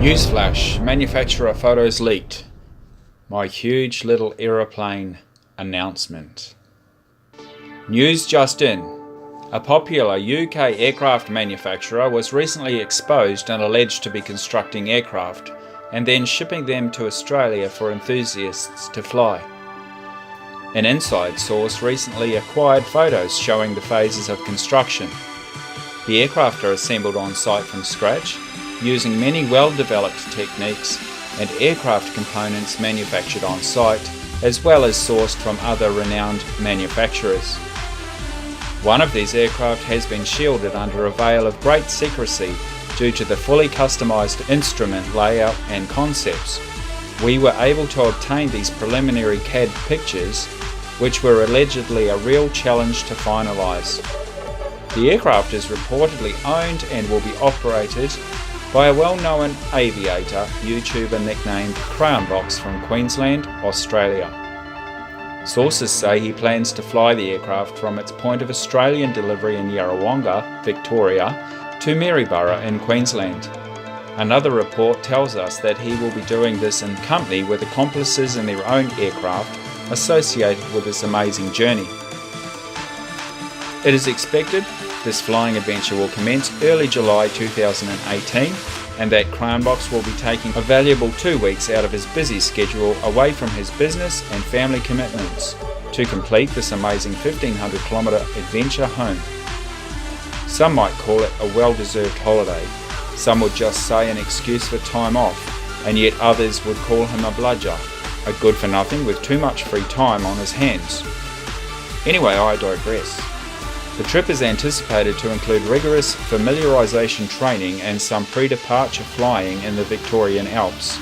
Newsflash, manufacturer photos leaked. My huge little aeroplane announcement. News just in. A popular UK aircraft manufacturer was recently exposed and alleged to be constructing aircraft and then shipping them to Australia for enthusiasts to fly. An inside source recently acquired photos showing the phases of construction. The aircraft are assembled on site from scratch, using many well-developed techniques and aircraft components manufactured on site, as well as sourced from other renowned manufacturers. One of these aircraft has been shielded under a veil of great secrecy due to the fully customised instrument layout and concepts. We were able to obtain these preliminary CAD pictures, which were allegedly a real challenge to finalise. The aircraft is reportedly owned and will be operated by a well-known aviator YouTuber nicknamed CrayonBox from Queensland, Australia. Sources say he plans to fly the aircraft from its point of Australian delivery in Yarrawonga, Victoria, to Maryborough in Queensland. Another report tells us that he will be doing this in company with accomplices in their own aircraft associated with this amazing journey. It is expected this flying adventure will commence early July 2018 and that CrayonBox will be taking a valuable 2 weeks out of his busy schedule away from his business and family commitments to complete this amazing 1,500-kilometre adventure home. Some might call it a well-deserved holiday, some would just say an excuse for time off, and yet others would call him a bludger, a good-for-nothing with too much free time on his hands. Anyway, I digress. The trip is anticipated to include rigorous familiarisation training and some pre-departure flying in the Victorian Alps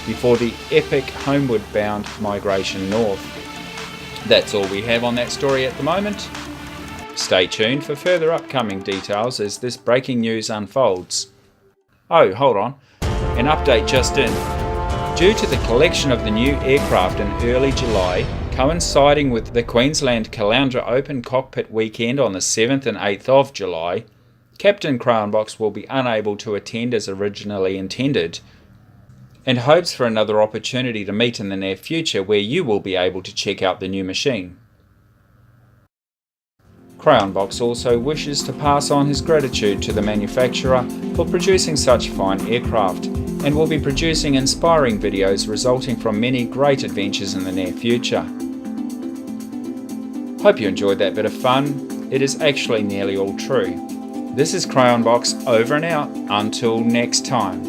before the epic homeward-bound migration north. That's all we have on that story at the moment. Stay tuned for further upcoming details as this breaking news unfolds. Oh, hold on. An update just in. Due to the collection of the new aircraft in early July, coinciding with the Queensland Caloundra Open Cockpit weekend on the 7th and 8th of July, Captain CrayonBox will be unable to attend as originally intended, and hopes for another opportunity to meet in the near future where you will be able to check out the new machine. CrayonBox also wishes to pass on his gratitude to the manufacturer for producing such fine aircraft, and will be producing inspiring videos resulting from many great adventures in the near future. Hope you enjoyed that bit of fun. It is actually nearly all true. This is CrayonBox over and out. Until next time.